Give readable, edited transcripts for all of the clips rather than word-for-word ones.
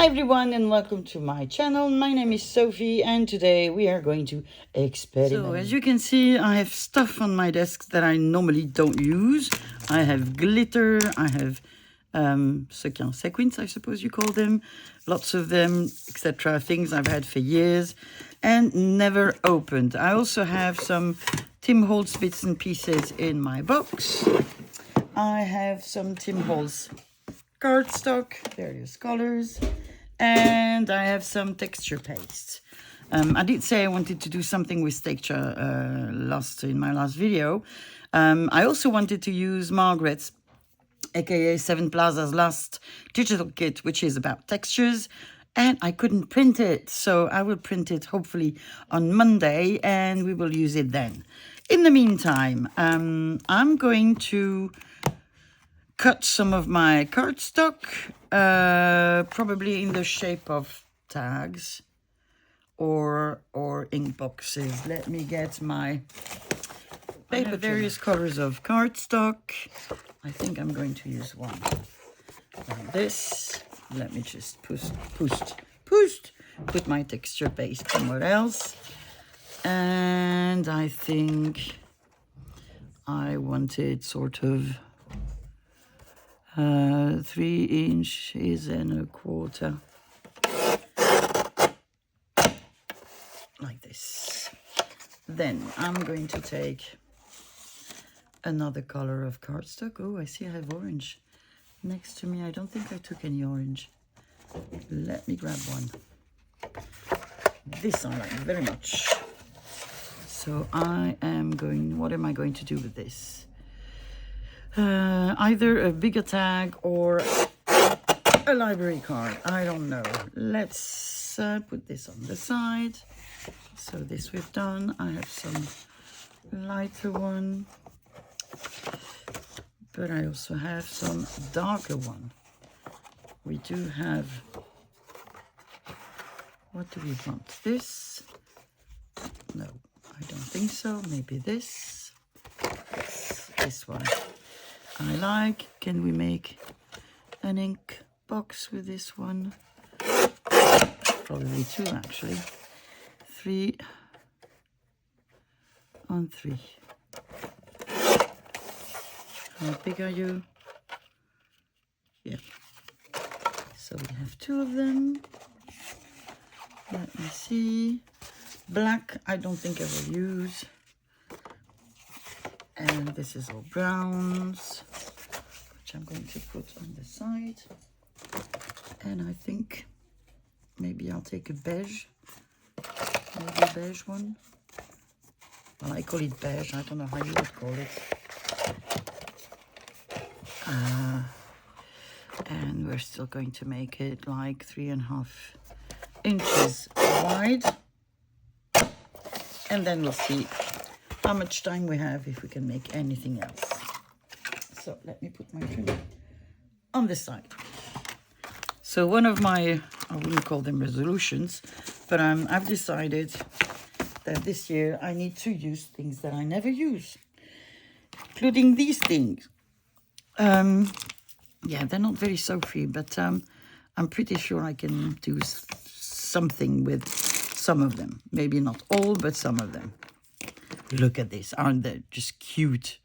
Hi everyone and welcome to my channel. My name is Sophie and today we are going to experiment. So as you can see, I have stuff on my desk that I normally don't use. I have glitter, I have sequins, I suppose you call them. Lots of them, etc. Things I've had for years and never opened. I also have some Tim Holtz bits and pieces in my box. I have some Tim Holtz cardstock, various colors, and I have some texture paste. I did say I wanted to do something with texture in my last video. I also wanted to use Margaret's, aka Seven Plaza's last digital kit, which is about textures, and I couldn't print it, so I will print it hopefully on Monday, and we will use it then. In the meantime, I'm going to cut some of my cardstock, probably in the shape of tags or ink boxes. Let me get my paper. Various colors of cardstock. I think I'm going to use one like this. Let me just put my texture paste somewhere else. And I think I wanted sort of 3 inches and a quarter, like this. Then I'm going to take another color of cardstock. Oh, I see I have orange next to me. I don't think I took any orange. Let me grab one. This I like very much. So I am going, what am I going to do with this? Either a bigger tag or a library card. I don't know. Let's put this on the side. So this we've done. I have some lighter one, but I also have some darker one. We do have, what do we want? This? No, I don't think so. Maybe this. This one I like. Can we make an ink box with this one? Probably 2 actually. 3 on 3. How big are you? Yeah. So we have 2 of them. Let me see. Black, I don't think I will use. And this is all browns, which I'm going to put on the side. And I think maybe I'll take a beige. Maybe a beige one. Well, I call it beige. I don't know how you would call it. And we're still going to make it like 3.5 inches wide. And then we'll see how much time we have, if we can make anything else. So let me put my trim on this side. So one of my, I wouldn't call them resolutions, but I've decided that this year I need to use things that I never use, including these things. Yeah, they're not very Sophie, but I'm pretty sure I can do something with some of them. Maybe not all, but some of them. Look at this, aren't they just cute?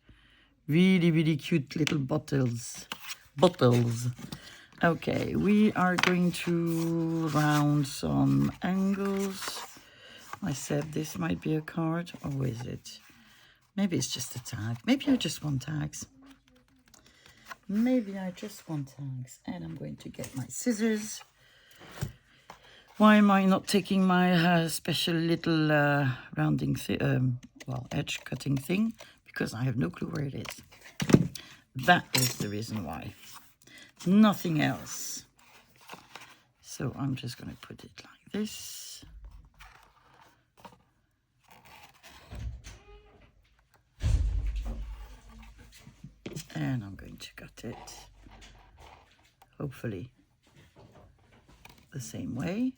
Really, really cute little bottles. Okay, we are going to round some angles. I said this might be a card, or is it? Maybe it's just a tag. Maybe I just want tags. Maybe I just want tags. And I'm going to get my scissors. Why am I not taking my special little rounding, edge cutting thing? Because I have no clue where it is. That is the reason why. Nothing else. So I'm just going to put it like this. And I'm going to cut it, hopefully, the same way.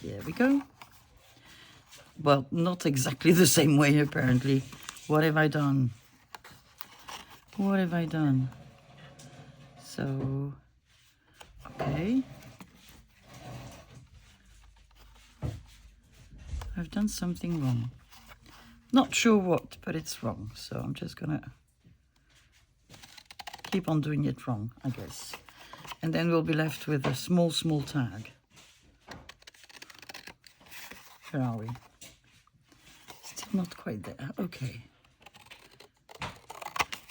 Here we go. Well, not exactly the same way, apparently. What have I done? What have I done? So, Okay. I've done something wrong. Not sure what, but it's wrong. So I'm just gonna keep on doing it wrong, I guess. And then we'll be left with a small tag. Where are we? Still not quite there. Okay.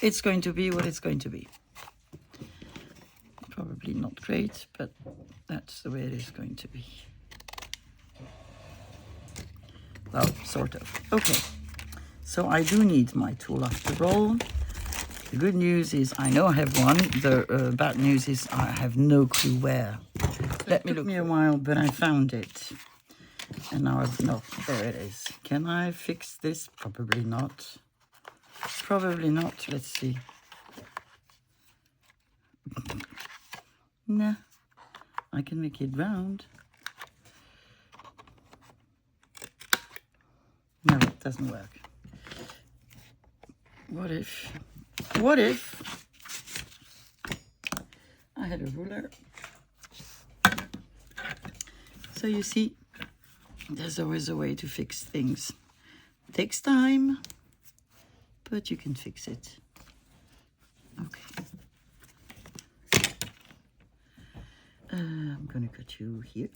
It's going to be what it's going to be. Probably not great, but that's the way it is going to be. Well, sort of. Okay. So I do need my tool after all. The good news is I know I have one. The bad news is I have no clue where. Let me look. It took me a while, but I found it. And now no, there it is. Can I fix this? Probably not. Probably not. Let's see. Nah, I can make it round. No, it doesn't work. What if I had a ruler? So you see, there's always a way to fix things. It takes time, but you can fix it. Okay. I'm gonna cut you here.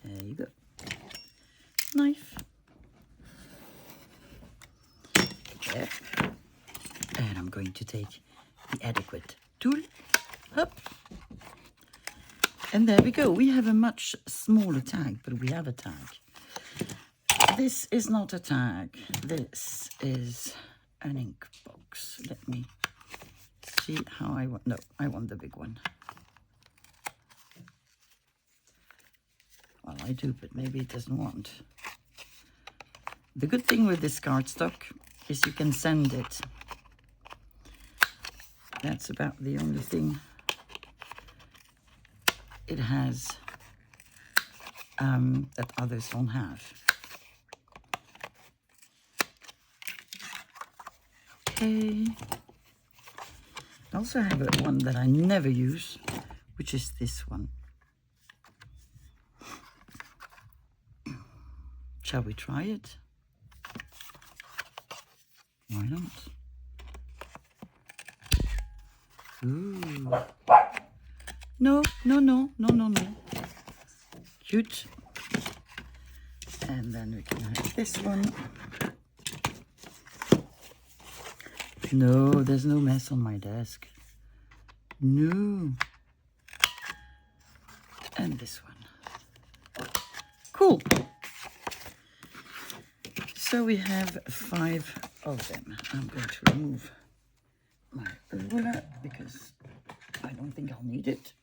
There you go. Knife. There. And I'm going to take the adequate tool. Up. And there we go. We have a much smaller tag, but we have a tag. This is not a tag. This is an ink box. Let me see how I want. No, I want the big one. Well, I do, but maybe it doesn't want. The good thing with this cardstock is you can send it. That's about the only thing it has that others don't have. Okay. I also have one that I never use, which is this one. Shall we try it? Why not? Ooh. No. Cute. And then we can have this one. No, there's no mess on my desk. No. And this one. Cool. So we have 5 of them. I'm going to remove my ruler because I don't think I'll need it.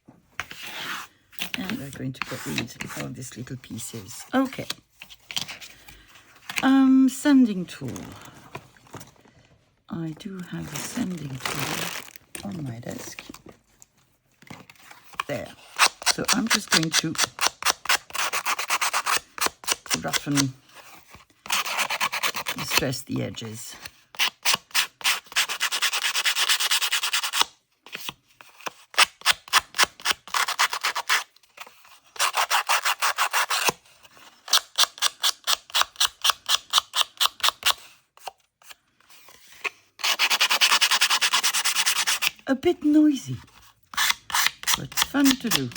And we're going to get rid of these little pieces. Okay. Sanding tool. I do have a sanding tool on my desk. There. So I'm just going to roughen, distress the edges. A bit noisy, but fun to do.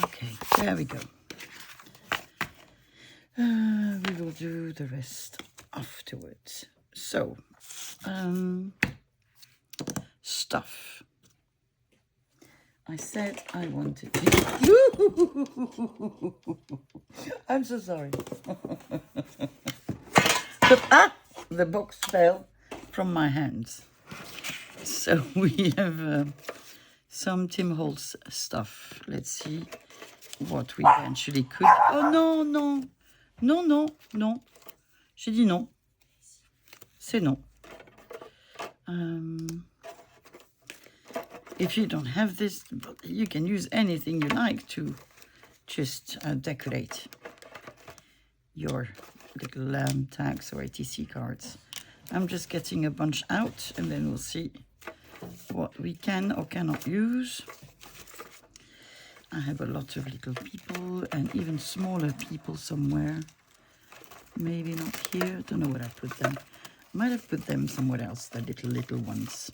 Okay, there we go. We will do the rest afterwards. So, stuff. I said I wanted to. I'm so sorry. The box fell from my hands. So we have some Tim Holtz stuff. Let's see what we eventually could. Oh non. J'ai dit non. C'est non. if you don't have this, you can use anything you like to just decorate your little tags or ATC cards. I'm just getting a bunch out, and then we'll see what we can or cannot use. I have a lot of little people and even smaller people somewhere. Maybe not here. Don't know where I put them. Might have put them somewhere else, the little ones.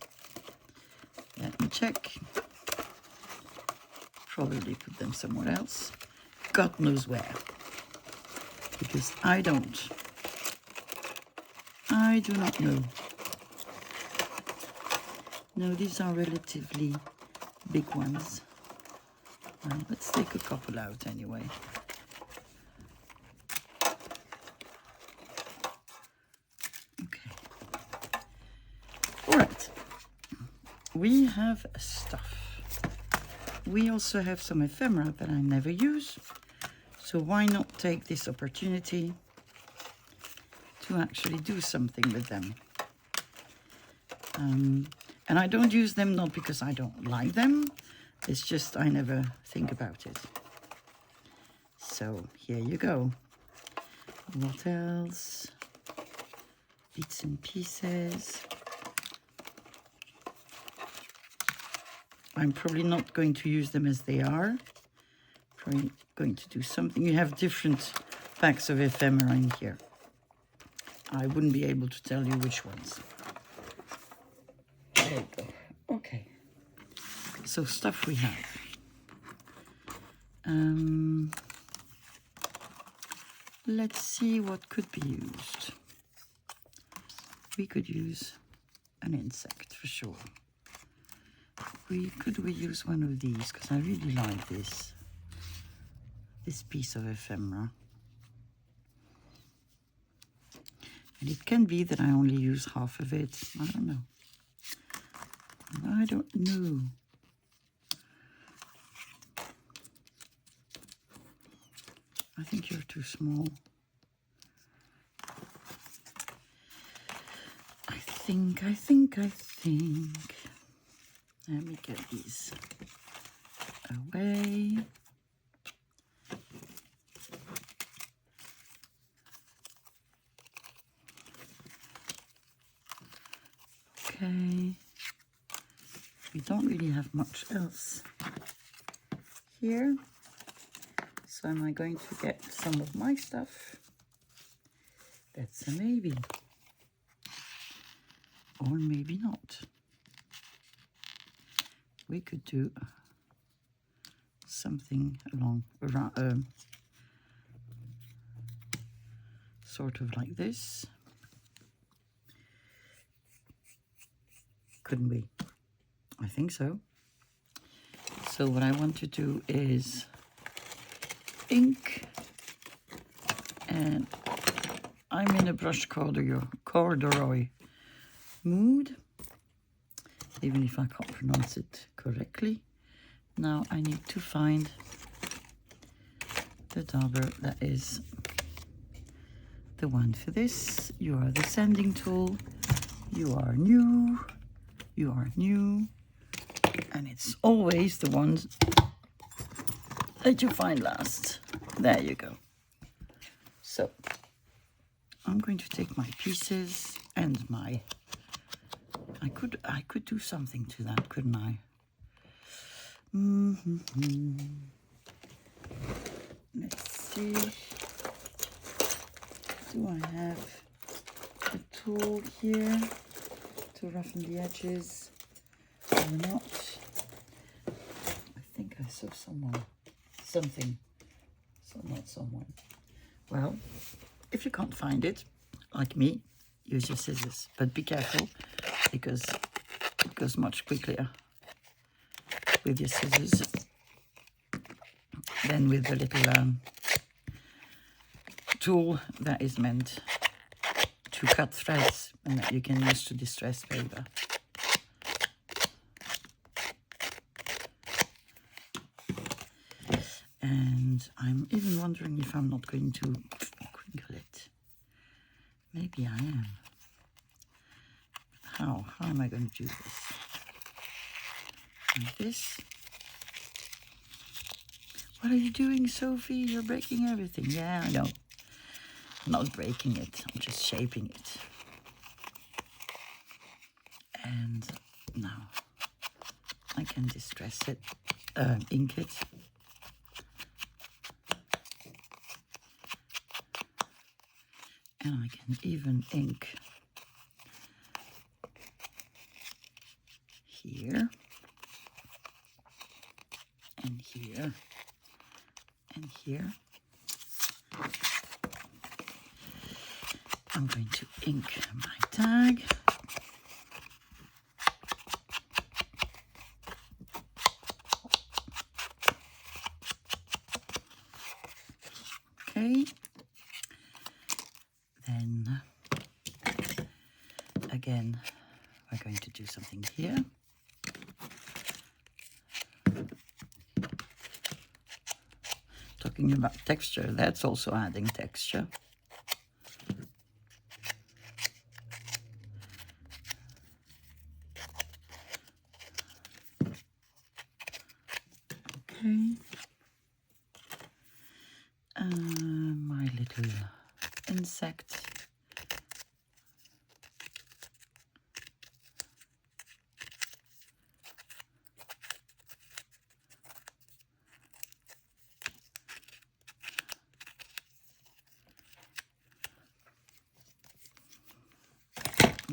Let me check. Probably put them somewhere else. God knows where. Because I don't. I do not know. No, these are relatively big ones. Let's take a couple out anyway. Okay. All right. We have stuff. We also have some ephemera that I never use. So why not take this opportunity to actually do something with them? And I don't use them not because I don't like them. It's just I never think about it. So here you go. What else? Bits and pieces. I'm probably not going to use them as they are. Probably going to do something. You have different packs of ephemera in here. I wouldn't be able to tell you which ones. There you go. Okay. So stuff we have. Let's see what could be used. We could use an insect for sure. Could we use one of these? Because I really like this piece of ephemera. And it can be that I only use half of it. I don't know. I don't know. I think you're too small. I think. Let me get these away. Okay. We don't really have much else here. So am I going to get some of my stuff? That's a maybe. Or maybe not. We could do something around, sort of like this. Couldn't we? I think so. So what I want to do is ink, and I'm in a brush corduroy mood, even if I can't pronounce it correctly. Now I need to find the dauber that is the one for this. You are the sanding tool. You are new. You are new. And it's always the ones that you find last. There you go. So I'm going to take my pieces and my... I could do something to that, couldn't I? Let's see. Do I have a tool here to roughen the edges or not? I think I saw something. So not someone. Well, if you can't find it, like me, use your scissors. But be careful, because it goes much quicker with your scissors than with the little tool that is meant to cut threads and that you can use to distress paper. And I'm even wondering if I'm not going to crinkle it. Maybe I am. How am I going to do this? like this. What are you doing, Sophie? You're breaking everything. Yeah, I know. I'm not breaking it. I'm just shaping it. And now I can distress it, ink it. And I can even ink here, and here, and here. I'm going to ink my tag. Okay. Then, again, we're going to do something here. Talking about texture, that's also adding texture. Okay. My little insect.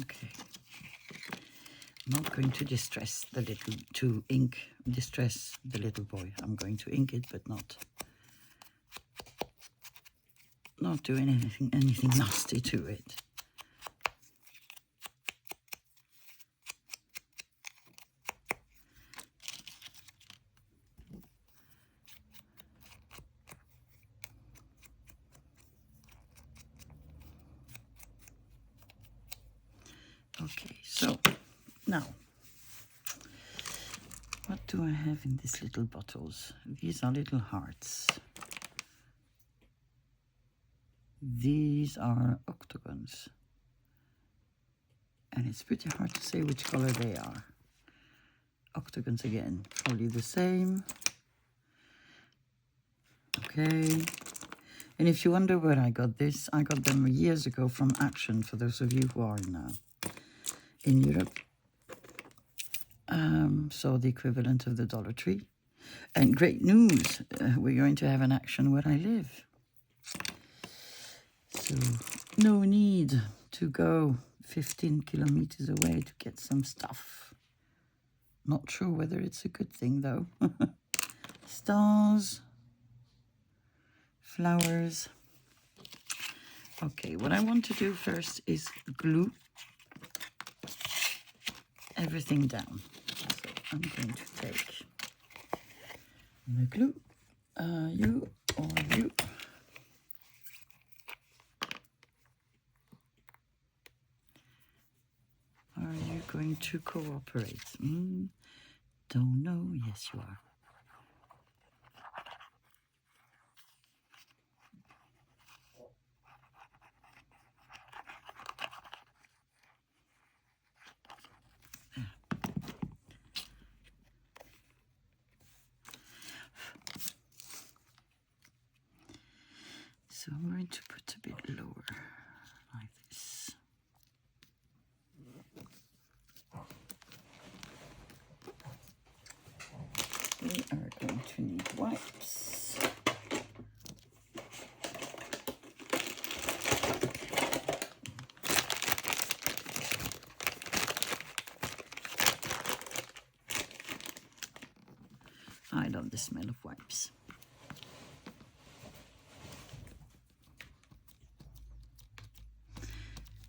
Okay. I'm not going to distress the distress the little boy. I'm going to ink it, but not doing anything nasty to it. Okay, so now, what do I have in these little bottles? These are little hearts. These are octagons. And it's pretty hard to say which color they are. Octagons again, probably the same. Okay. And if you wonder where I got this, I got them years ago from Action, for those of you who are in Europe. So the equivalent of the Dollar Tree. And great news, we're going to have an Action where I live. So no need to go 15 kilometers away to get some stuff. Not sure whether it's a good thing though. Stars, flowers. Okay, what I want to do first is glue everything down. So I'm going to take the glue, you or you. Are you going to cooperate? Don't know. Yes, you are. So I'm going to put a bit lower, like this. We are going to need wipes. I love the smell of wipes.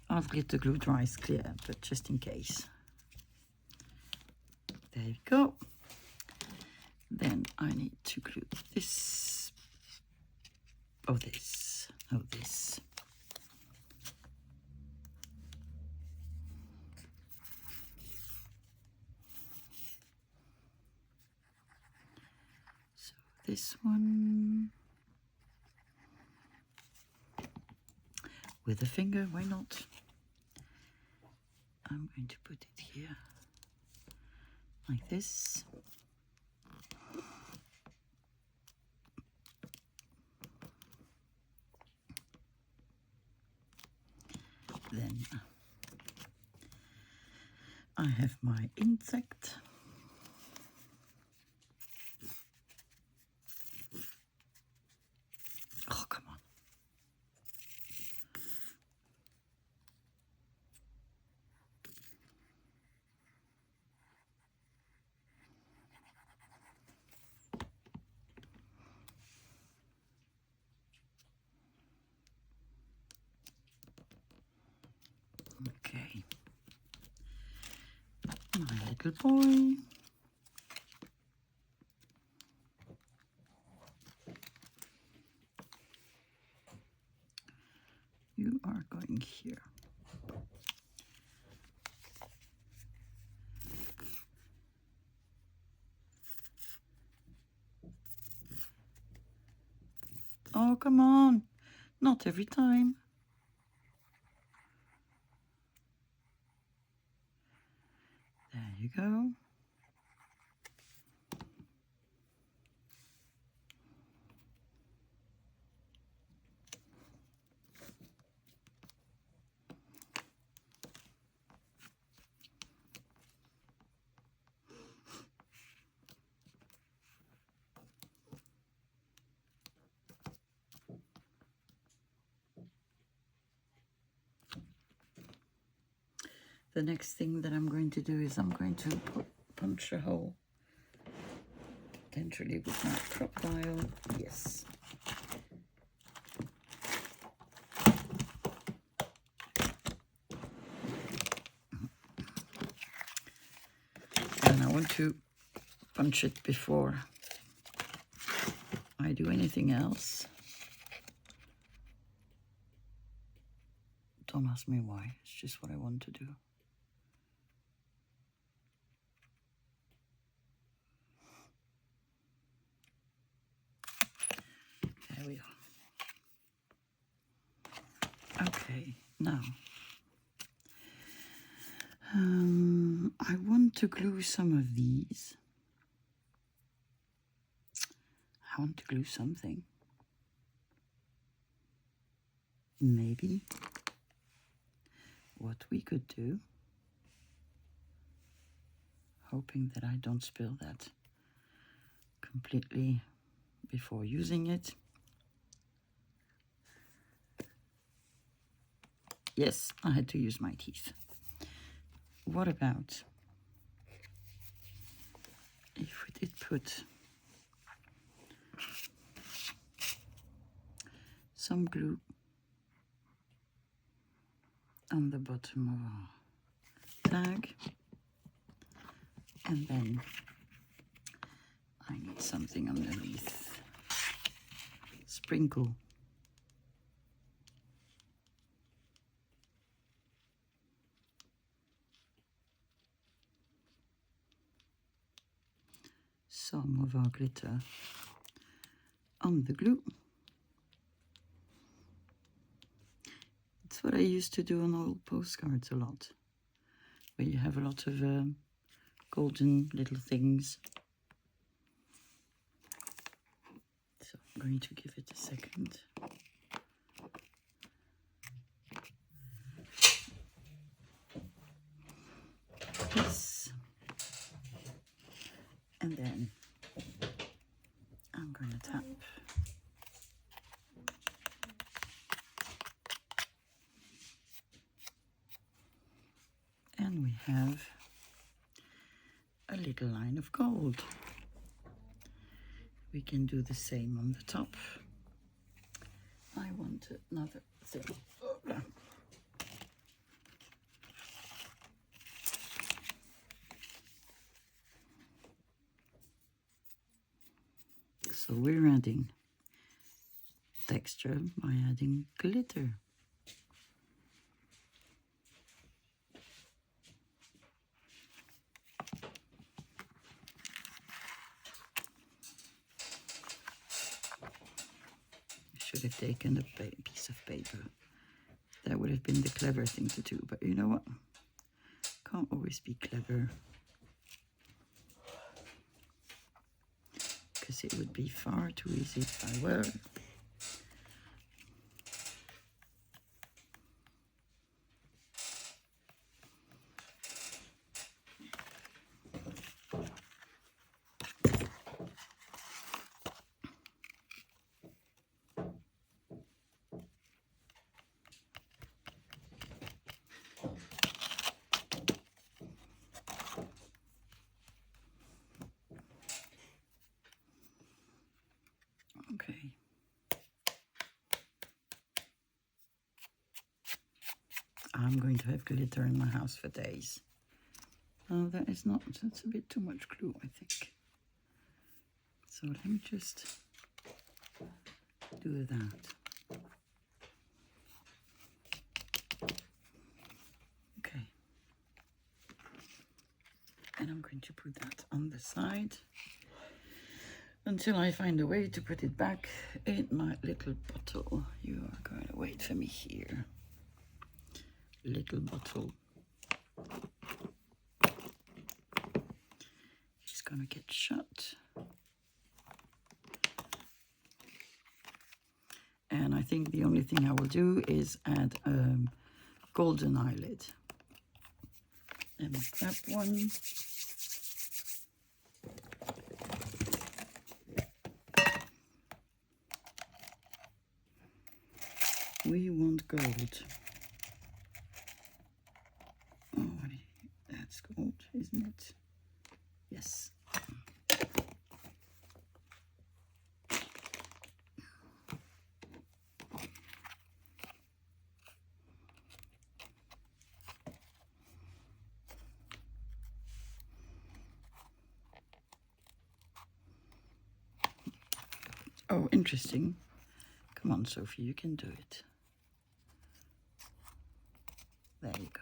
Our glitter glue dries clear, but just in case. There you go. Then I need to glue this. Oh, this. Oh, this. So this one. With a finger, why not? I'm going to put it here. like this. Then I have my insect. Oh, come on. Okay. My little boy. You are going here. Oh, come on. Not every time. There you go. The next thing that I'm going to do is I'm going to punch a hole, potentially with my crocodile. Yes. And I want to punch it before I do anything else. Don't ask me why, it's just what I want to do. There we are. Okay, now I want to glue some of these. I want to glue something. Maybe what we could do, hoping that I don't spill that completely before using it. Yes, I had to use my teeth. What about if we did put some glue on the bottom of our tag, and then I need something underneath. Sprinkle. Some of our glitter on the glue. It's what I used to do on old postcards a lot, where you have a lot of golden little things. So I'm going to give it a second. This. And then I'm going to tap. And we have a little line of gold. We can do the same on the top. I want another thing. So we're adding texture by adding glitter. Should have taken a piece of paper. That would have been the clever thing to do, but you know what? Can't always be clever. because it would be far too easy if I were. Okay. I'm going to have glitter in my house for days. Oh, that is not, that's a bit too much glue, I think. So let me just do that. Okay. And I'm going to put that on the side until I find a way to put it back in my little bottle. You are going to wait for me here. Little bottle. It's gonna get shut. And I think the only thing I will do is add golden eyelid. Let me grab one. We want gold. Oh, that's gold, isn't it? Yes. Oh, interesting. Come on, Sophie, you can do it. There you go.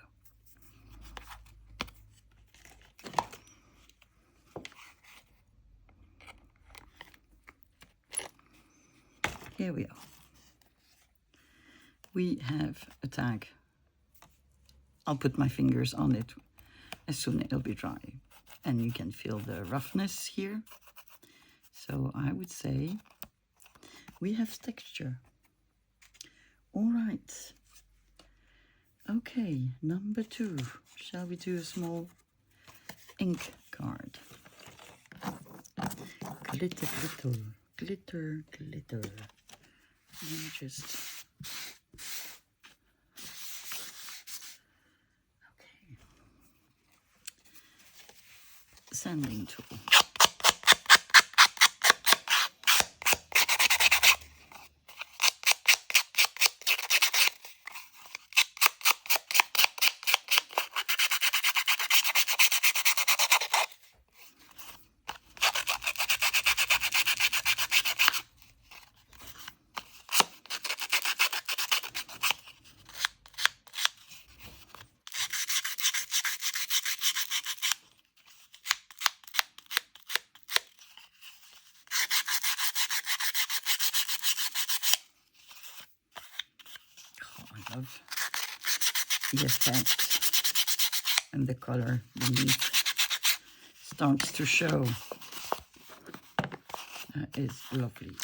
Here we are. We have a tag. I'll put my fingers on it as soon as it'll be dry. And you can feel the roughness here. So I would say we have texture. All right. Okay, number 2. Shall we do a small ink card? Glitter, glitter, glitter, glitter. And just... Okay. Sanding tool. Love the effect, and the color beneath starts to show. That is lovely.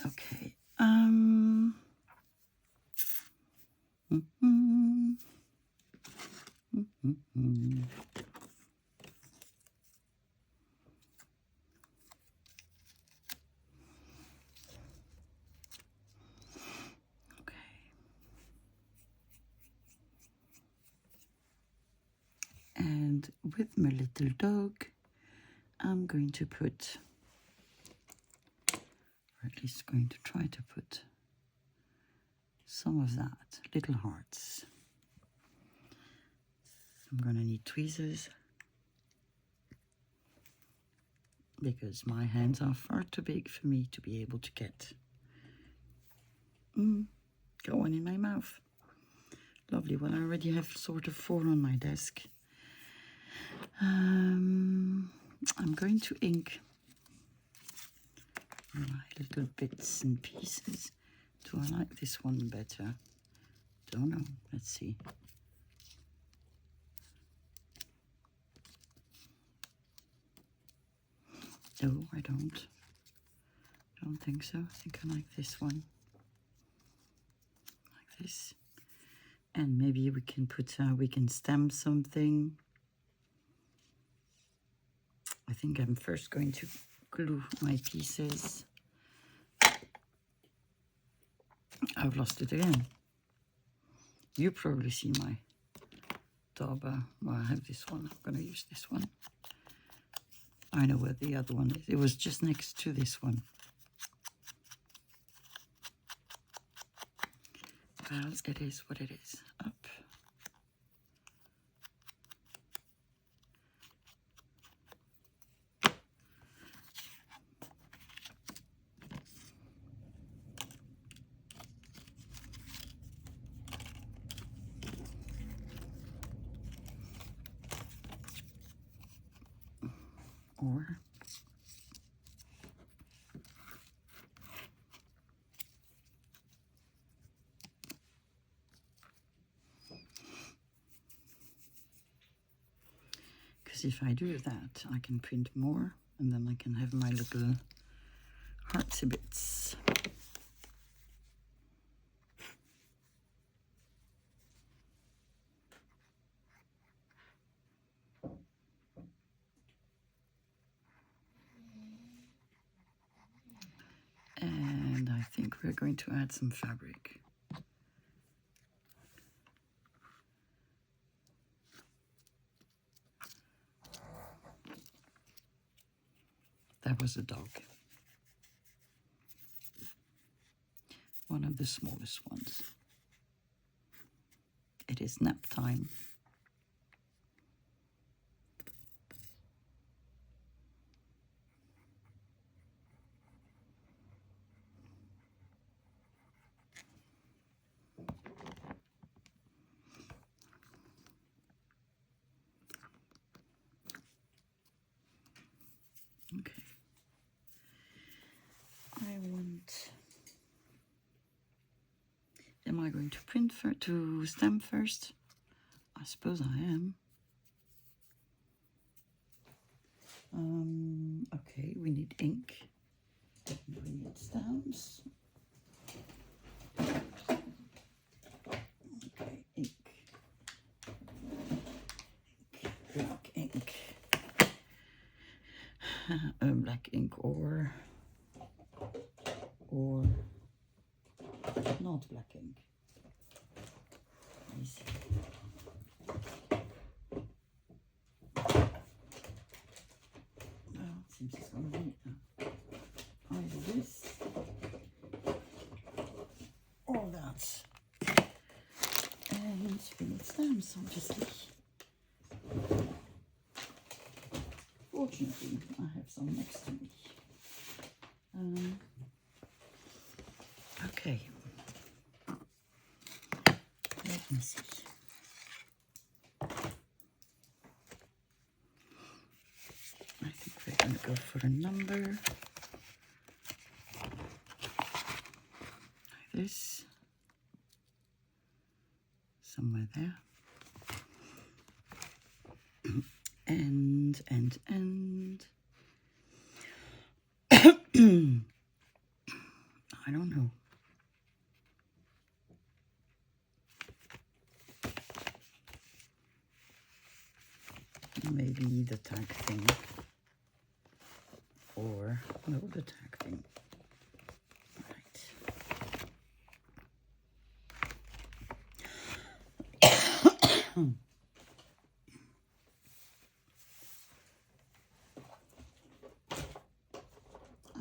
Okay. And with my little dog, I'm going to put, or at least going to try to put, some of that, little hearts. I'm going to need tweezers because my hands are far too big for me to be able to get. Got one in my mouth. Lovely. Well, I already have sort of 4 on my desk. I'm going to ink my little bits and pieces. Do I like this one better? Don't know. Let's see. No, I don't. Don't think so. I think I like this one. Like this. And maybe we can put, we can stamp something. I think I'm first going to glue my pieces. I've lost it again. You probably see my dauber. Well, I have this one. I'm going to use this one. I know where the other one is. It was just next to this one. Well, it is what it is. Up. Or because if I do that, I can print more, and then I can have my little heartsy bits. And I think we're going to add some fabric. That was a dog. One of the smallest ones. It is nap time. Okay. Am I going to print to stamp first? I suppose I am. Okay, we need ink. We need stamps. Okay, ink. Black ink. Black ink or not black ink. Let me see. Well, it seems it's going to be either this or that. And we need stamps, obviously. Fortunately, I have some next to me. Okay. Let me see. I think we're going to go for a number. Like this. Somewhere there. And I don't know. Maybe the tag thing. Or no, the tag thing. Right.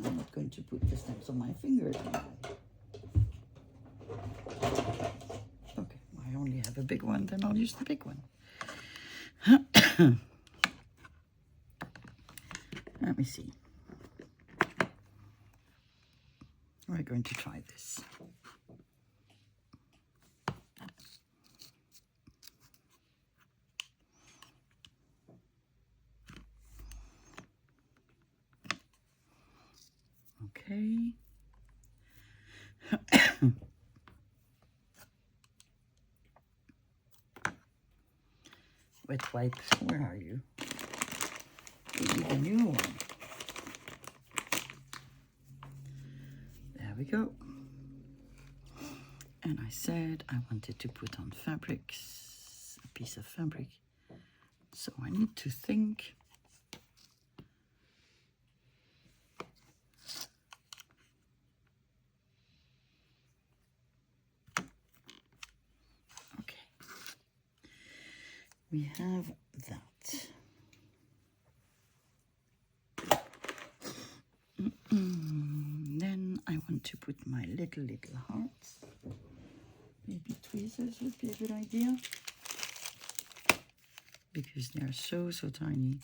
I'm not going to put the stamps on my fingers anyway. Okay, I only have a big one, then I'll use the big one. Let me see. We're going to try this. Okay. Wet wipe, where are you? We need a new one. go. And I said I wanted to put on fabrics, a piece of fabric. So I need to think. Okay. We have that. Then I want to put my little hearts. Maybe tweezers would be a good idea. Because they are so tiny.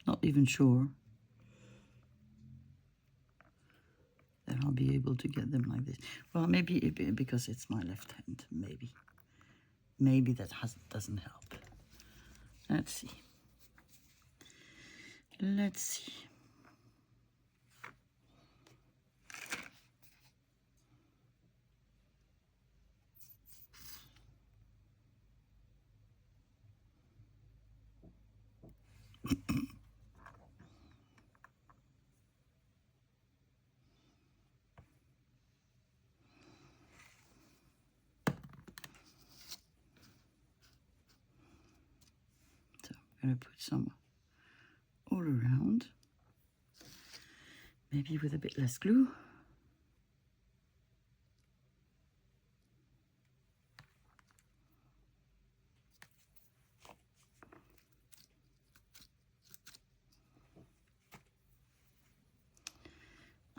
Not even sure that I'll be able to get them like this. Well, maybe because it's my left hand, maybe. Maybe that doesn't help. Let's see. Let's see. I'm going to put some all around, maybe with a bit less glue.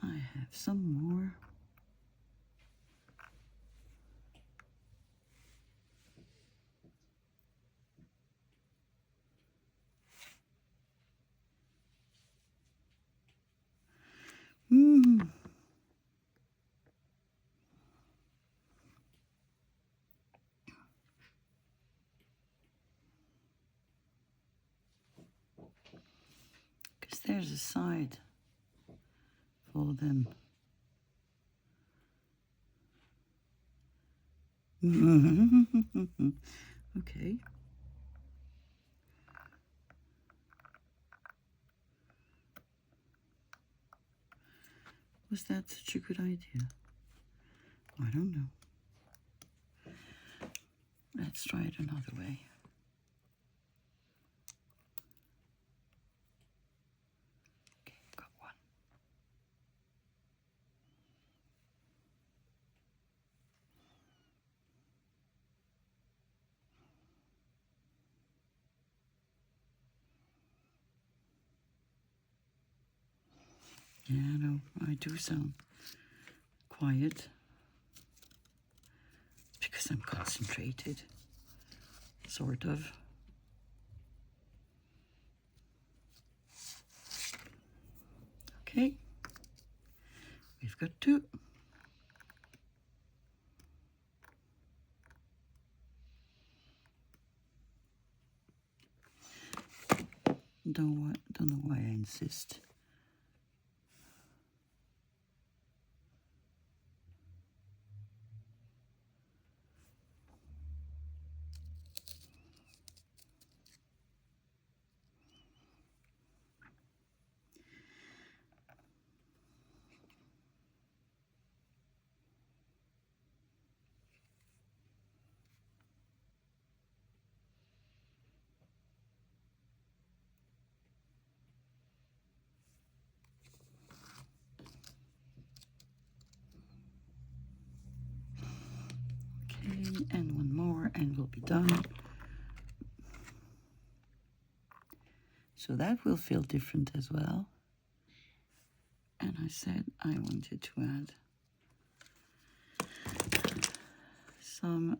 I have some more. Because there's a side for them. Okay. Was that such a good idea? I don't know. Let's try it another way. Okay, got one. Yeah, no, I do sound quiet because I'm concentrated, sort of. Okay, we've got two. Don't know why I insist. Okay, and one more and we'll be done. So that will feel different as well. And I said I wanted to add some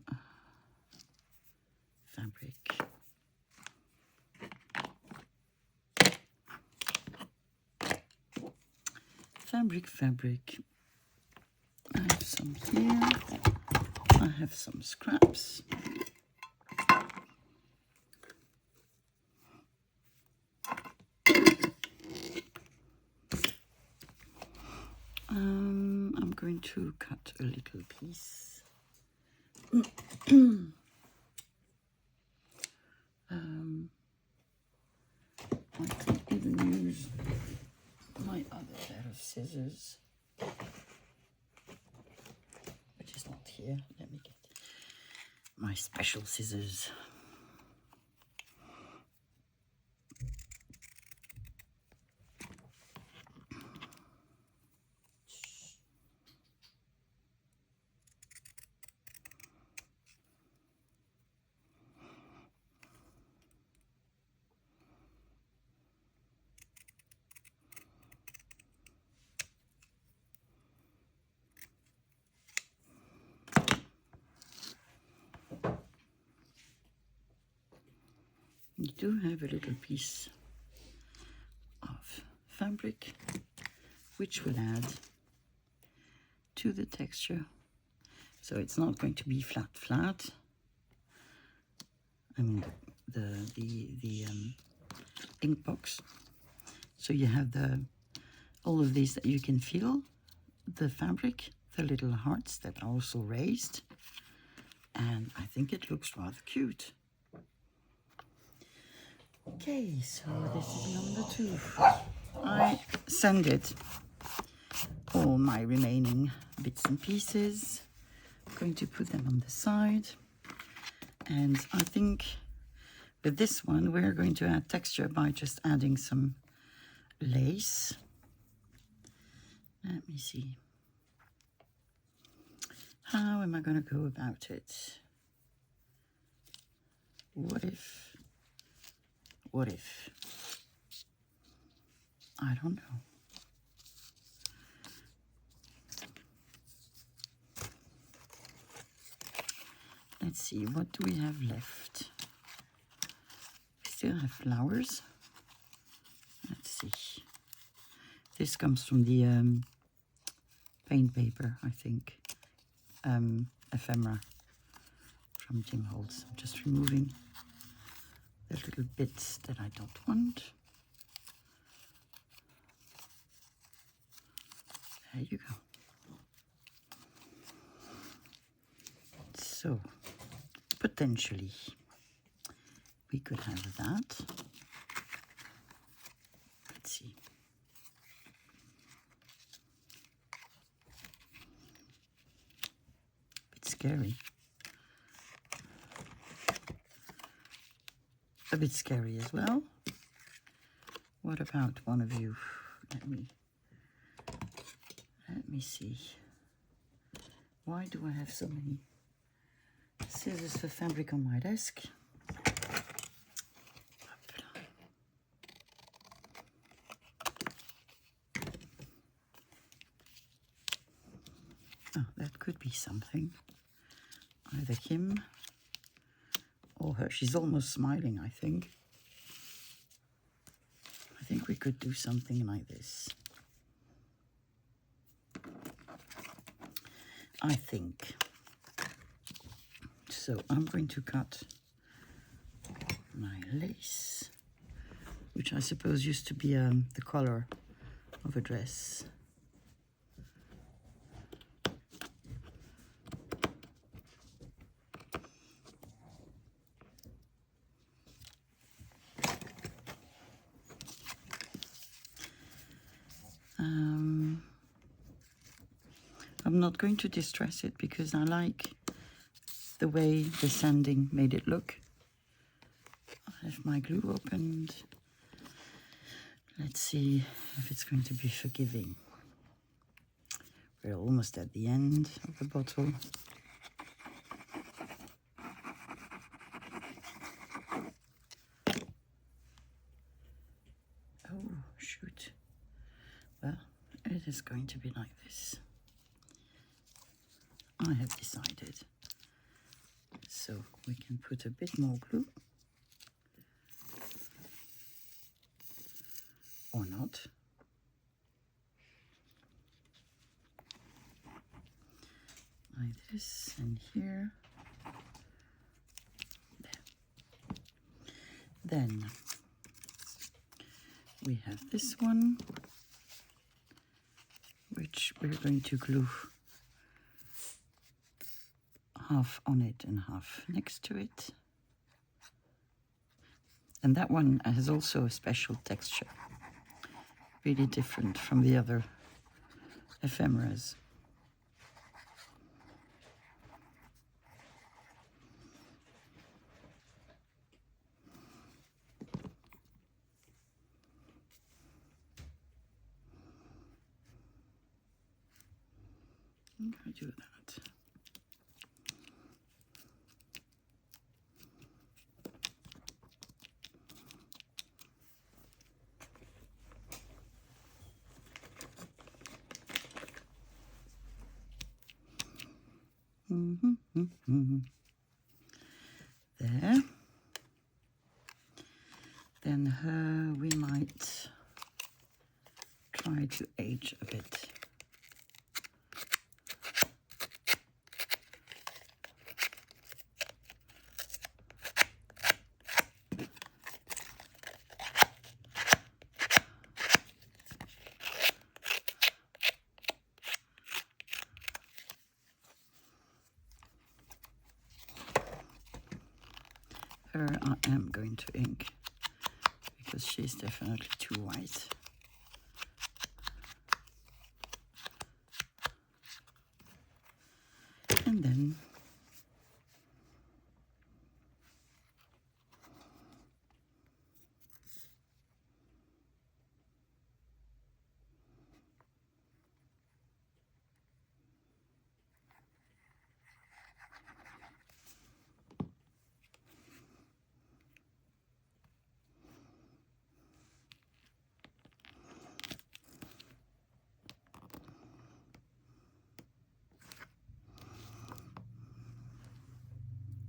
fabric. Fabric. I have some here. I have some scraps. I'm going going to cut a little piece. I could even use my other pair of scissors, which is not here. Let me get my special scissors. You do have a little piece of fabric which will add to the texture, so it's not going to be flat. I mean the ink box. So you have all of these that you can feel, the fabric, the little hearts that are also raised, and I think it looks rather cute. Okay, so this is number 2. I sanded all my remaining bits and pieces. I'm going to put them on the side. And I think with this one, we're going to add texture by just adding some lace. Let me see. How am I going to go about it? What if? I don't know. Let's see, what do we have left? We still have flowers. Let's see. This comes from the paint paper, I think. Ephemera from Tim Holtz. I'm just removing the little bits that I don't want. There you go. So, potentially, we could have that. Let's see. Bit scary. A bit scary as well. What about one of you? Let me see. Why do I have so many scissors for fabric on my desk? Oh, that could be something. Either him or her. She's almost smiling, I think. I think we could do something like this. I think. So I'm going to cut my lace, which I suppose used to be the color of a dress. I'm not going to distress it because I like the way the sanding made it look. I have my glue opened. Let's see if it's going to be forgiving. We're almost at the end of the bottle. Oh, shoot. Well, it is going to be like this. I have decided. So we can put a bit more glue. Or not. Like this, and here. There. Then we have this one, which we're going to glue half on it and half next to it. And that one has also a special texture, really different from the other ephemeras. I do that. There. Then her we might try to age a bit. Her I am going to ink because she's definitely too white. And then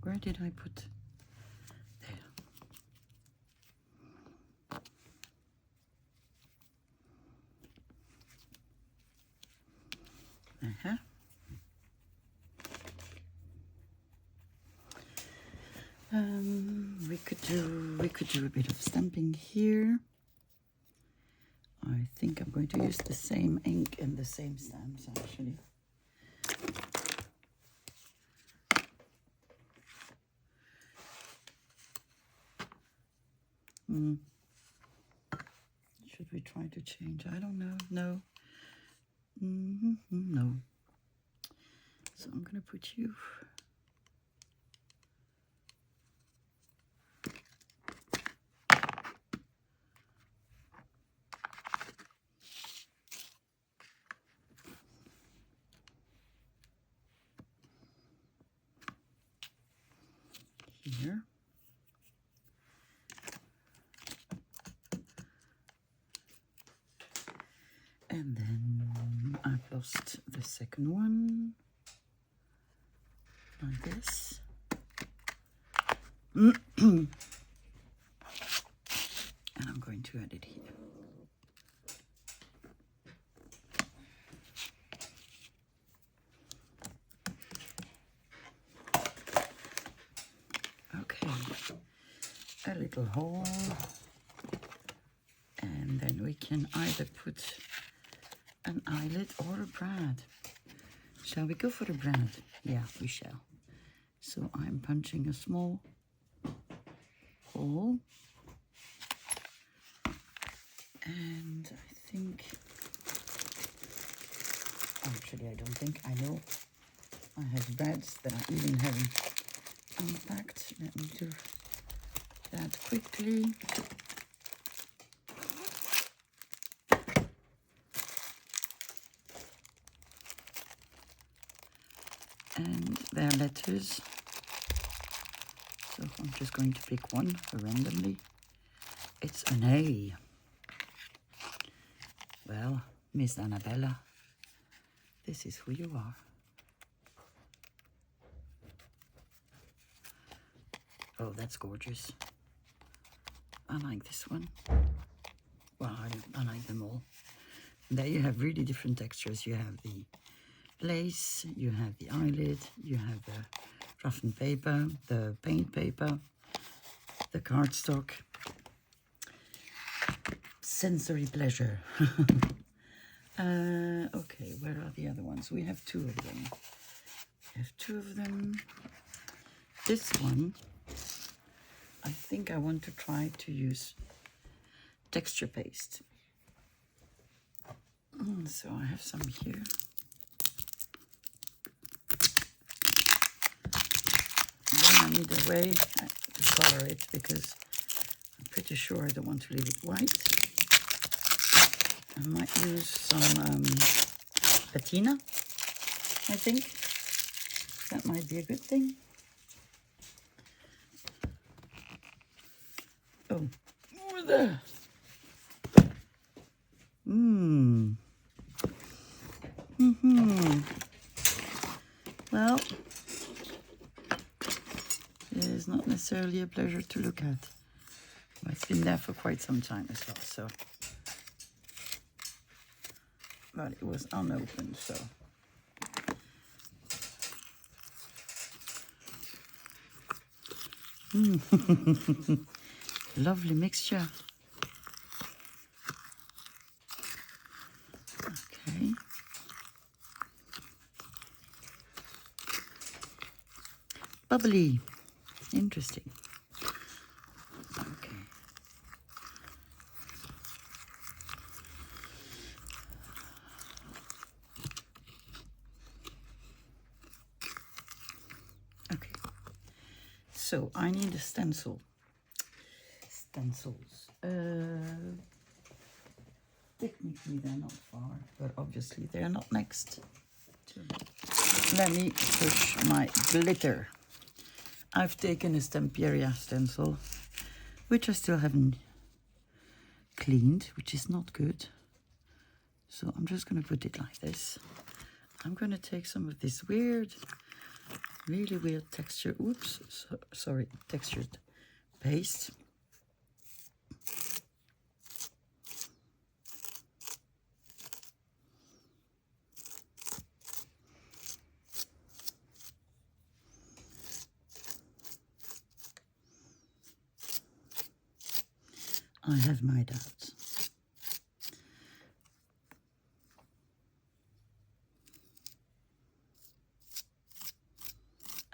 where did I put? There. We could do a bit of stamping here. I think I'm going to use the same ink and the same stamps actually. Should we try to change? I don't know. No. No. So I'm going to put you. Here. And then I've lost the second one, like this. And I'm going to add it here. Okay, a little hole. And then we can either put an eyelet or a brad. Shall we go for the brad? Yeah, we shall. So I'm punching a small hole. And I think, actually I don't think, I know I have brads that I even haven't unpacked. Let me do that quickly. And they're letters, so I'm just going to pick one randomly. It's an A. Well, Miss Annabella, this is who you are. Oh, that's gorgeous. I like this one. Well, I like them all. There you have really different textures. You have the lace, you have the eyelid, you have the roughened paper, the paint paper, the cardstock. Sensory pleasure. Okay, where are the other ones? We have two of them. I have 2 of them. This one, I think I want to try to use texture paste. So I have some here. Then I need a way to color it because I'm pretty sure I don't want to leave it white. I might use some patina, I think. That might be a good thing. Oh, over there. Well, it is not necessarily a pleasure to look at. But it's been there for quite some time as well, so. But it was unopened, so. Lovely mixture. Okay. Bubbly. Interesting. Okay. Okay. So I need a stencil. Stencils. Technically they're not far, but obviously they're not next to me. Let me push my glitter. I've taken a Stamperia stencil, which I still haven't cleaned, which is not good. So I'm just going to put it like this. I'm going to take some of this weird, really weird texture, sorry, textured paste. I have my doubts.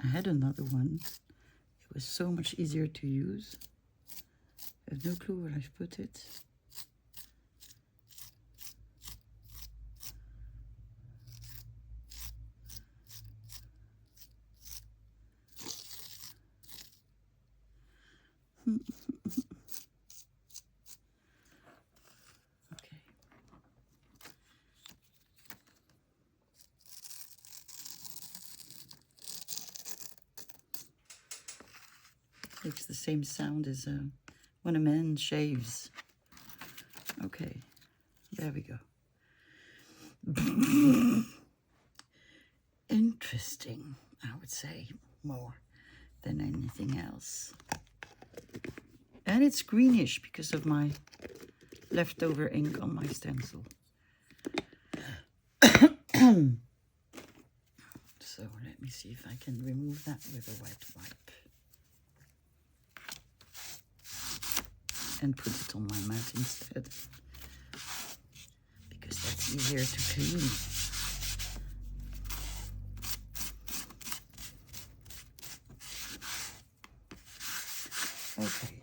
I had another one. It was so much easier to use. I have no clue where I've put it. Makes the same sound as when a man shaves. Okay, there we go. Interesting, I would say, more than anything else. And it's greenish because of my leftover ink on my stencil. So let me see if I can remove that with a wet wipe. And put it on my mat instead, because that's easier to clean. Okay.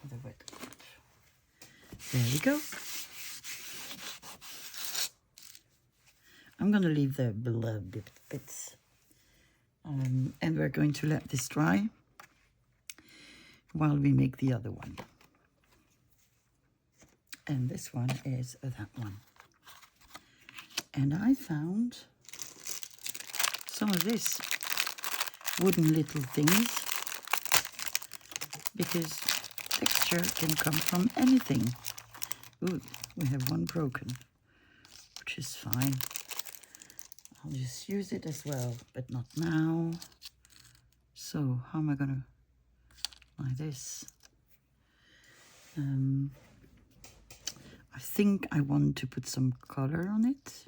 Another wet wipe. There we go. I'm going to leave the below bits. And we're going to let this dry while we make the other one. And this one is that one. And I found some of this wooden little things, because texture can come from anything. Ooh, we have one broken, which is fine. I'll just use it as well, but not now. So how am I gonna like this? I think I want to put some color on it,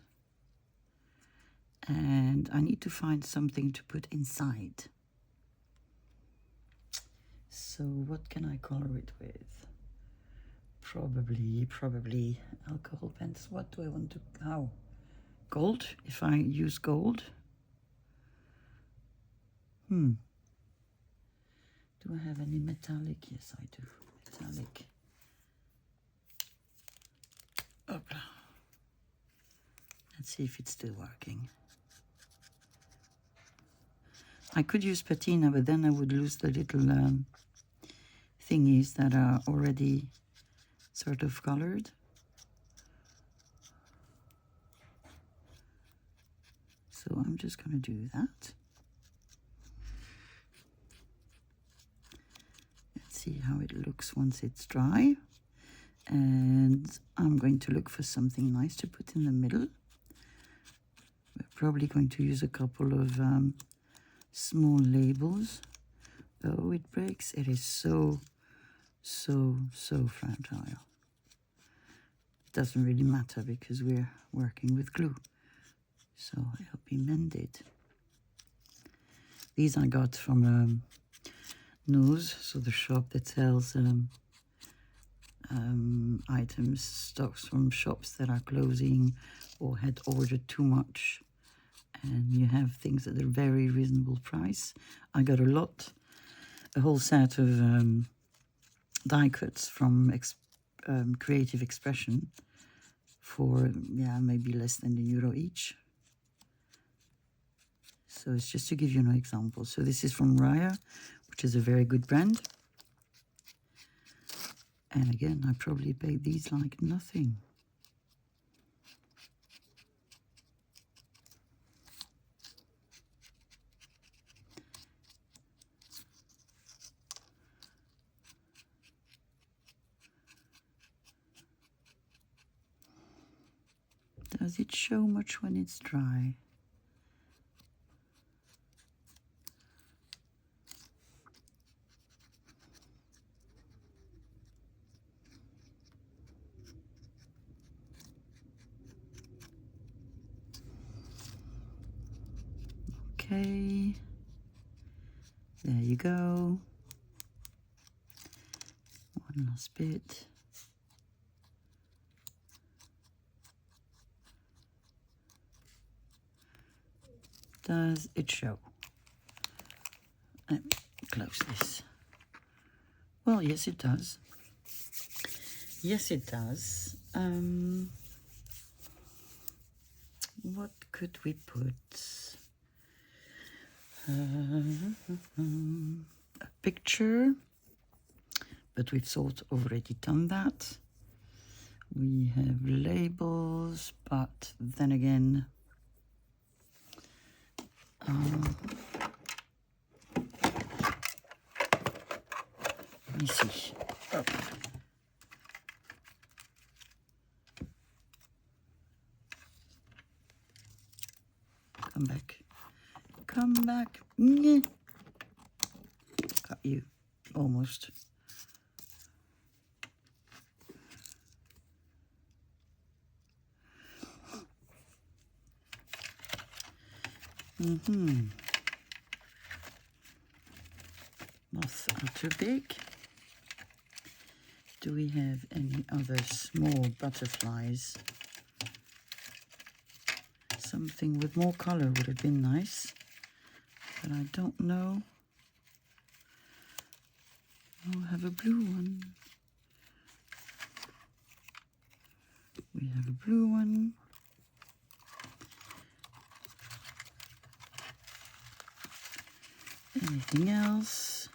and I need to find something to put inside. So what can I color it with? Probably alcohol pens. What do I want to, how gold, if I use gold. Do I have any metallic? Yes, I do. Metallic. Opla. Let's see if it's still working. I could use patina, but then I would lose the little thingies that are already sort of colored. So I'm just going to do that. Let's see how it looks once it's dry. And I'm going to look for something nice to put in the middle. We're probably going to use a couple of small labels. Oh, it breaks. It is so fragile. It doesn't really matter because we're working with glue, so it'll be mended. These I got from Noos, so the shop that sells items, stocks from shops that are closing or had ordered too much, and you have things at a very reasonable price. I got a whole set of die cuts from Creative Expression for, yeah, maybe less than €1 each. So it's just to give you an example. So this is from Raya, which is a very good brand. And again, I probably paid these like nothing. Does it show much when it's dry? Okay, there you go. One last bit. Does it show? Let me close this. Well, yes, it does. Yes, it does. What could we put? A picture, but we've sort of already done that. We have labels, but then again, let me see. Oh. Come back. Come back. Got you. Almost. Moths are too big. Do we have any other small butterflies? Something with more color would have been nice, but I don't know. Oh, have a blue one. We have a blue one. Anything else?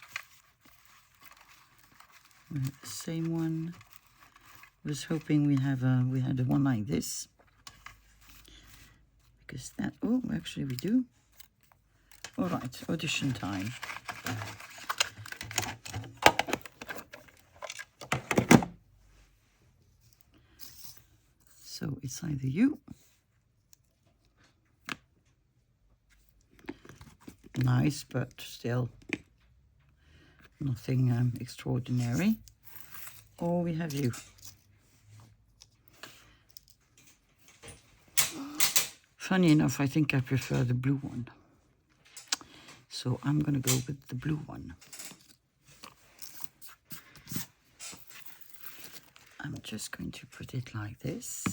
We have the same one. I was hoping we had a one like this. Because that, oh, actually we do. All right, audition time. So it's either you. Nice, but still nothing extraordinary. Or we have you. Funny enough, I think I prefer the blue one. So I'm going to go with the blue one. I'm just going to put it like this.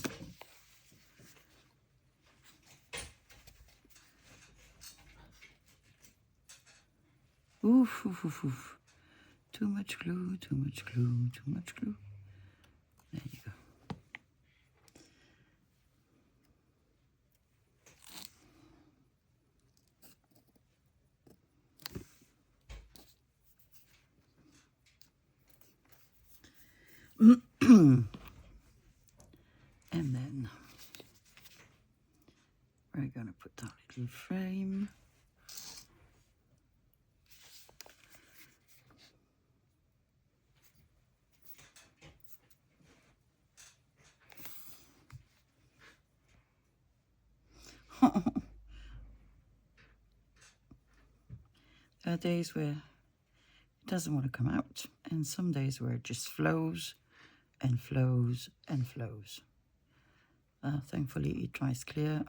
Oof, oof, oof, oof. Too much glue, too much glue, too much glue. There you go. And then we're gonna put our little frame. There are days where it doesn't want to come out, and some days where it just flows and flows and flows. Thankfully it dries clear.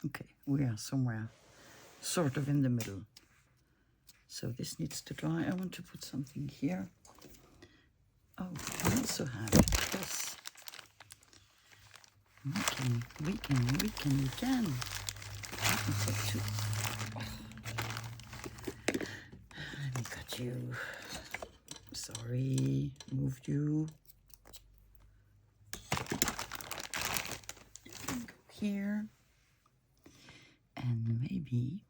Okay, we are somewhere sort of in the middle. So this needs to dry. I want to put something here. Oh, I also have this. We can. Let me take two. Let me cut you. Sorry, moved you. Go here. And maybe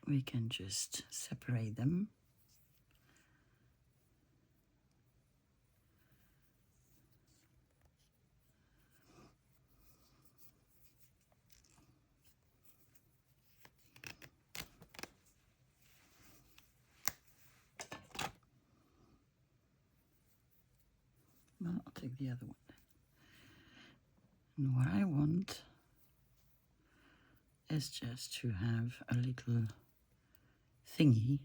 we can just separate them. Well, I'll take the other one. And what I want is just to have a little thingy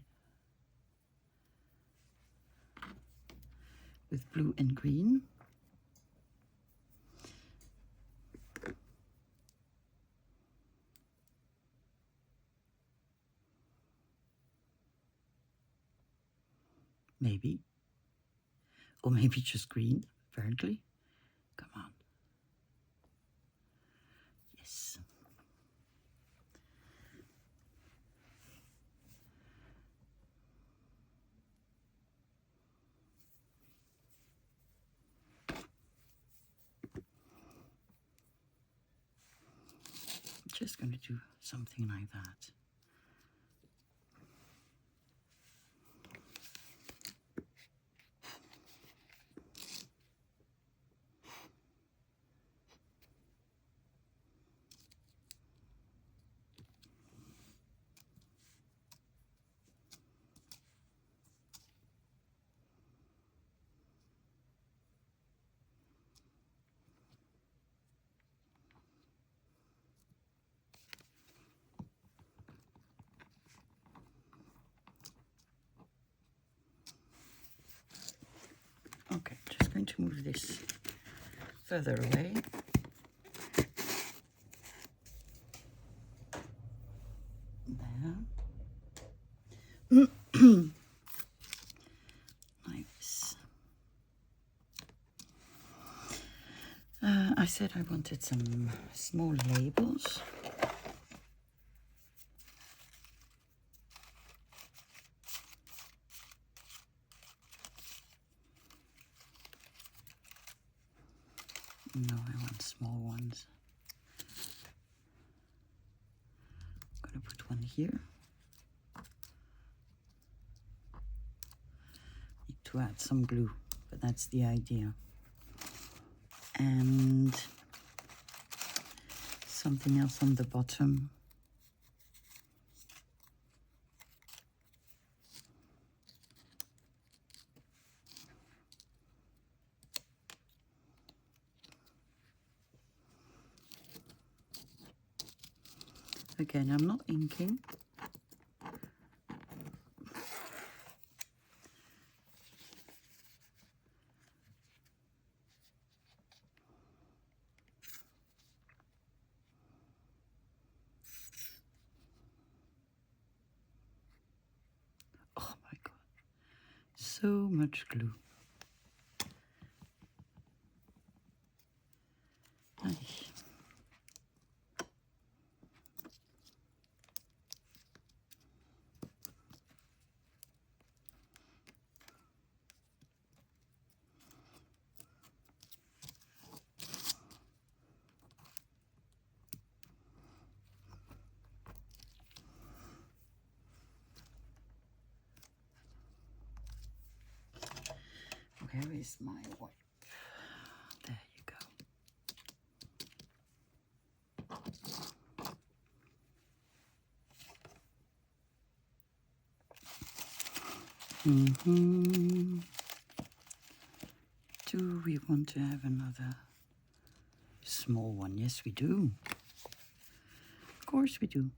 with blue and green. Maybe. Or maybe just green, apparently. Come on. Yes. Just going to do something like that. Okay, just going to move this further away. There. Like this. I said I wanted some small labels. No, I want small ones. I'm gonna put one here. Need to add some glue, but that's the idea. And something else on the bottom. Again, I'm not inking. So much glue. Ay. Where is my wipe? There you go. Do we want to have another small one? Yes, we do. Of course we do.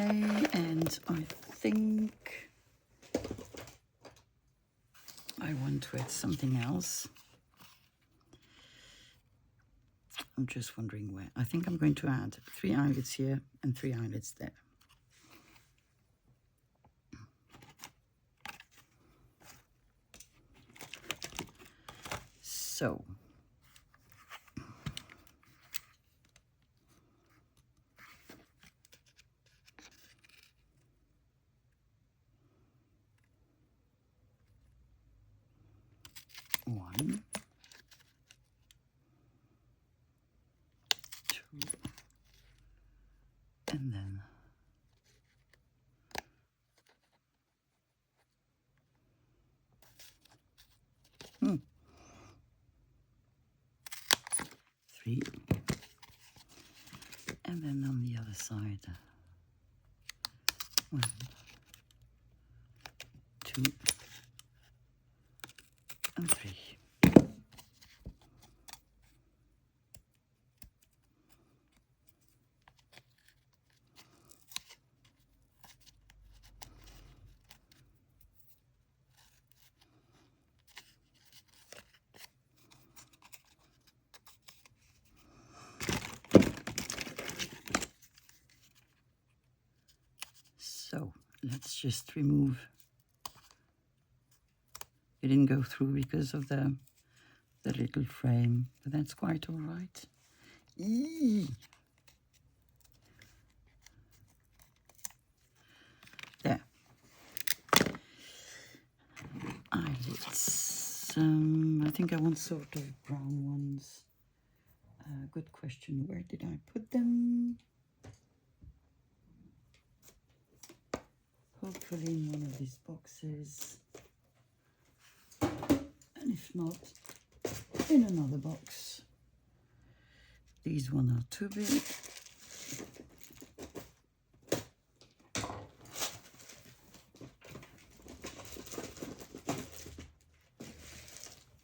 Okay, and I think I want to add something else. I'm just wondering where. I think I'm going to add 3 eyelets here and 3 eyelets there. So, one, two, and then 3, and then on the other side 1, 2, and 3. So let's just remove. It didn't go through because of the little frame, but that's quite all right. Eee. There. Eyelids. I think I want sort of brown ones. Good question. Where did I put them? Hopefully in one of these boxes. And if not, in another box. These ones are too big.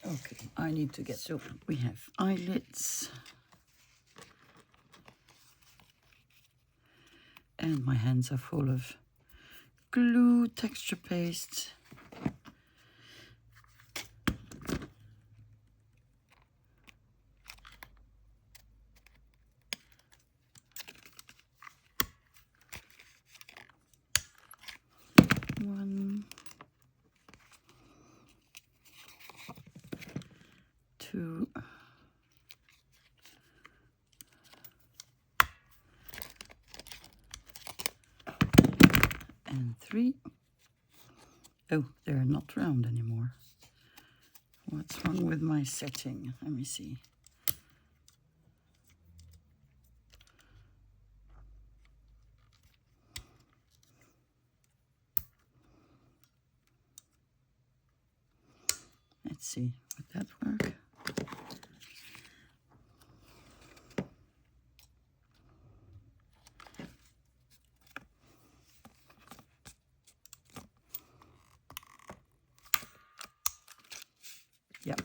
Okay, I need to get, so we have eyelets. And my hands are full of glue, texture paste. One, 2, and 3. Oh, they're not round anymore. What's wrong with my setting? Let me see. Let's see, would that work? Yep,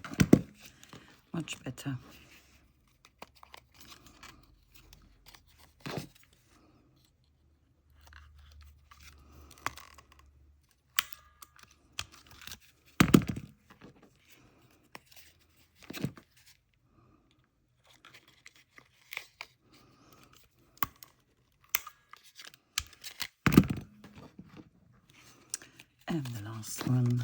much better. And the last one.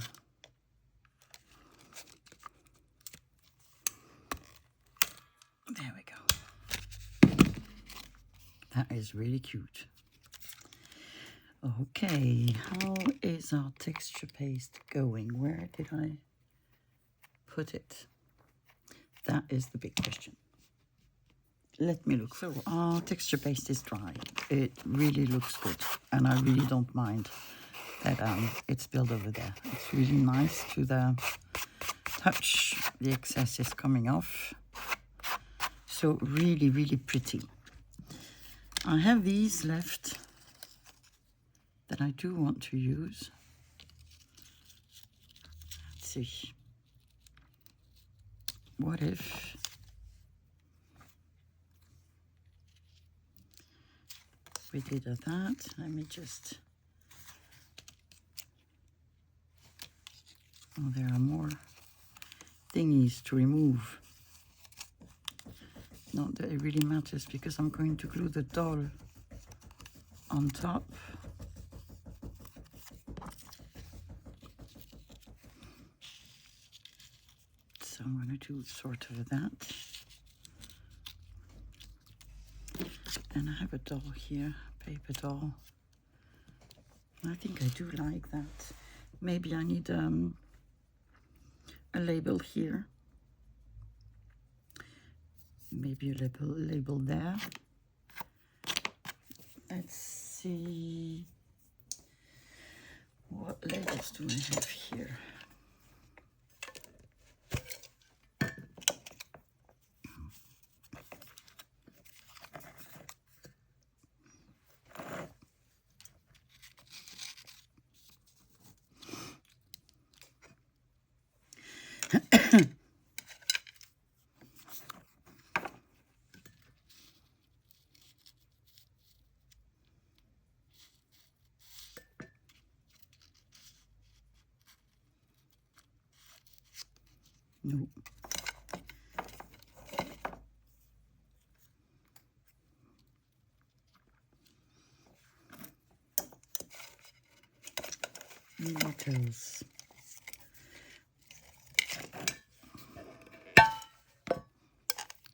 There we go. That is really cute. Okay, how is our texture paste going? Where did I put it? That is the big question. Let me look. So our texture paste is dry. It really looks good, and I really don't mind that it's spilled over there. It's really nice to the touch. The excess is coming off. So really, really pretty. I have these left that I do want to use. Let's see. What if we did that? Let me just... Oh, there are more thingies to remove. Not that it really matters because I'm going to glue the doll on top. So I'm going to do sort of that. And I have a doll here, paper doll. I think I do like that. Maybe I need a label here. Maybe a label there. Let's see. What labels do I have here? No. What else?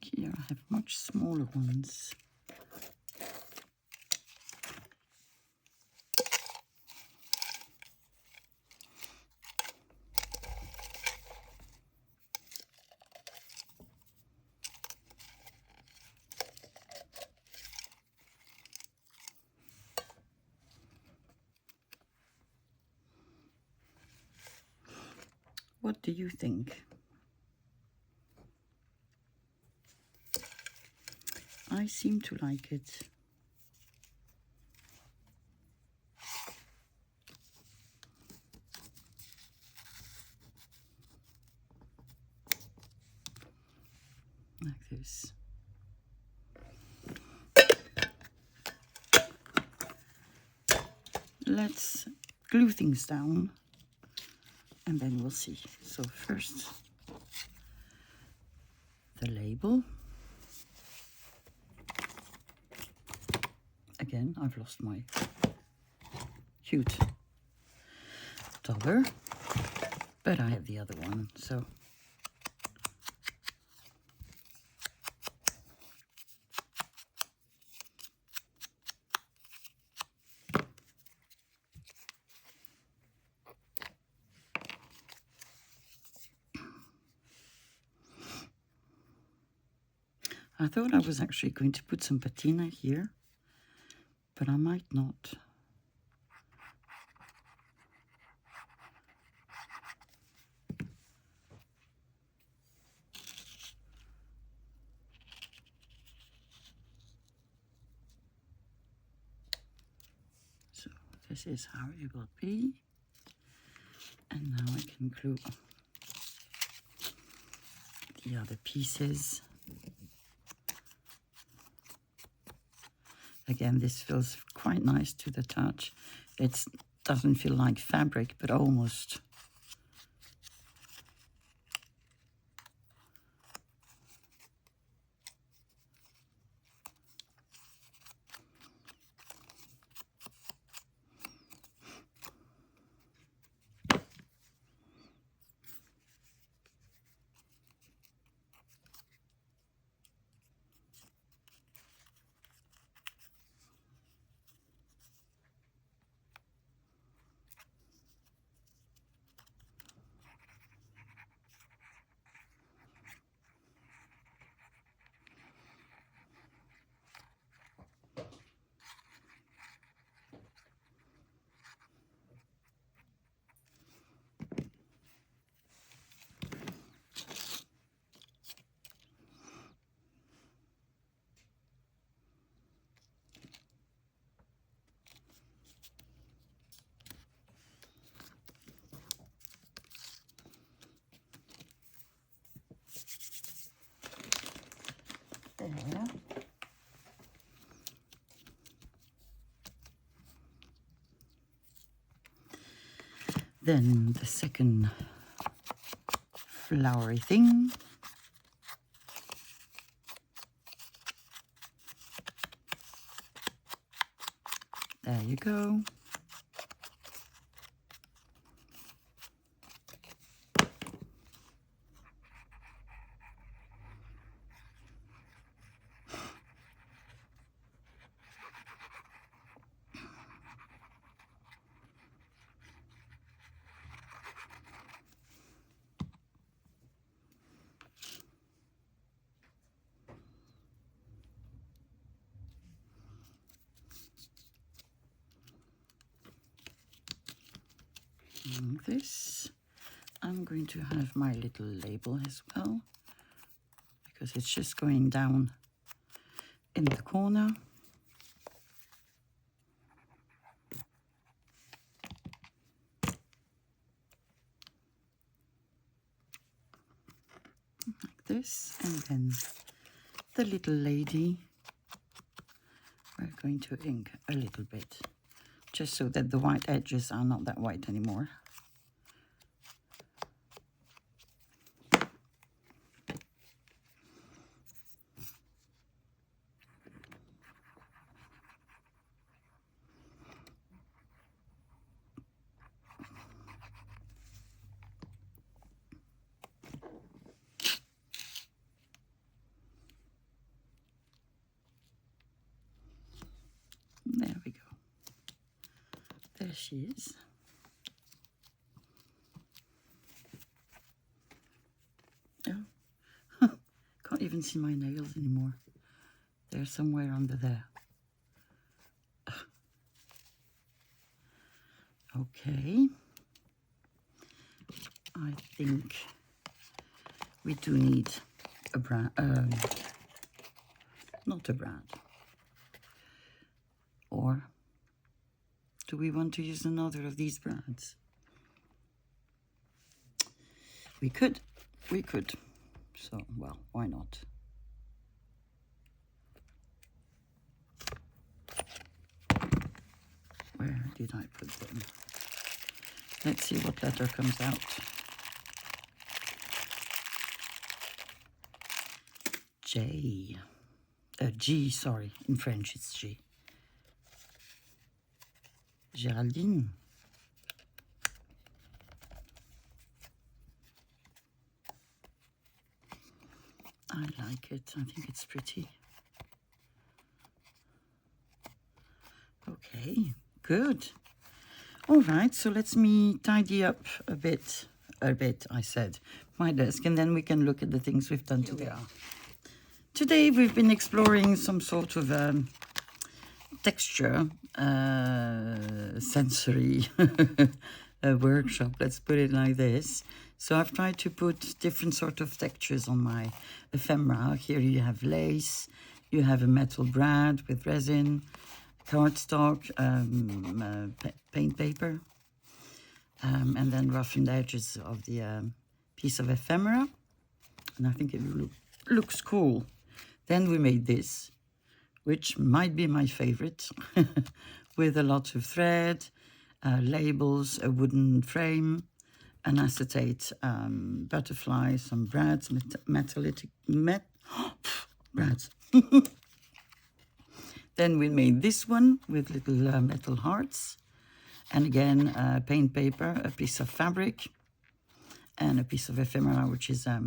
Here I have much smaller ones. What do you think? I seem to like it. Like this. Let's glue things down and then we'll see. So first, the label. Again, I've lost my cute dollar, but I have the other one, so. I thought I was actually going to put some patina here, but I might not. So this is how it will be. And now I can glue the other pieces. Again, this feels quite nice to the touch. It doesn't feel like fabric, but almost. there. Then the second flowery thing. There you go. And this, I'm going to have my little label as well, because it's just going down in the corner. Like this, and then the little lady, we're going to ink a little bit, just so that the white edges are not that white anymore. There we go. There she is. Oh, can't even see my nails anymore. They're somewhere under there. Okay. I think we do need a brand, not a brand. Or do we want to use another of these brands? We could. So, well, why not? Where did I put them? Let's see what letter comes out. J. G, sorry. In French, it's G. Geraldine. I like it. I think it's pretty. Okay, good. All right, so let me tidy up a bit, I said, my desk, and then we can look at the things we've done today. Today we've been exploring some sort of texture, sensory workshop, let's put it like this. So I've tried to put different sort of textures on my ephemera. Here you have lace, you have a metal brad with resin, cardstock, paint paper, and then roughened edges of the piece of ephemera. And I think it looks cool. Then we made this, which might be my favorite, with a lot of thread, labels, a wooden frame, an acetate butterfly, some brads, brads. Then we made this one with little metal hearts, and again paint paper, a piece of fabric, and a piece of ephemera, which is a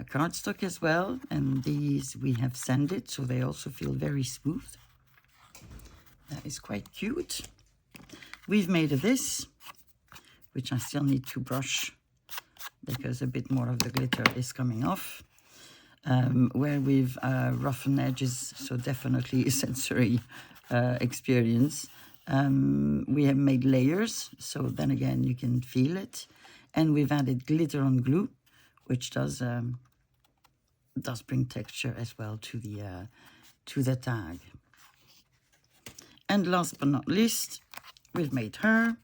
cardstock as well. And these we have sanded, so they also feel very smooth. That is quite cute. We've made this, which I still need to brush because a bit more of the glitter is coming off, where we've roughened edges, so definitely a sensory experience. We have made layers, so then again you can feel it, and we've added glitter on glue, which does bring texture as well to the tag. And last but not least, we've made her.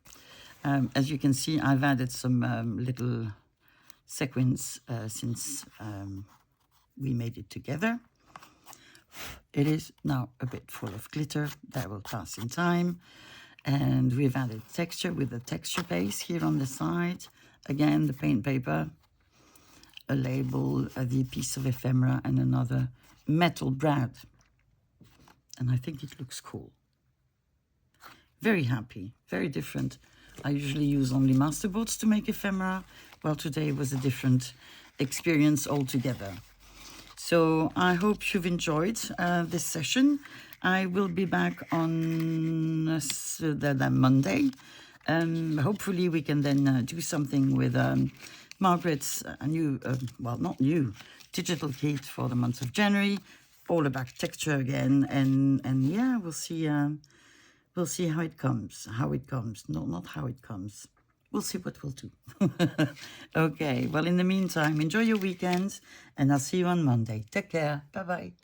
As you can see, I've added some little sequins since we made it together. It is now a bit full of glitter. That will pass in time. And we've added texture with the texture base here on the side. Again, the paint paper, a label, the piece of ephemera, and another metal brad. And I think it looks cool. Very happy, very different. I usually use only masterboards to make ephemera. Well, today was a different experience altogether. So I hope you've enjoyed this session. I will be back on Monday. Hopefully we can then do something with Margaret's new, well, not new, digital kit for the month of January. All about texture again. And yeah, we'll see how it comes. No, not how it comes. We'll see what we'll do. Okay, well, in the meantime, enjoy your weekend, and I'll see you on Monday. Take care. Bye-bye.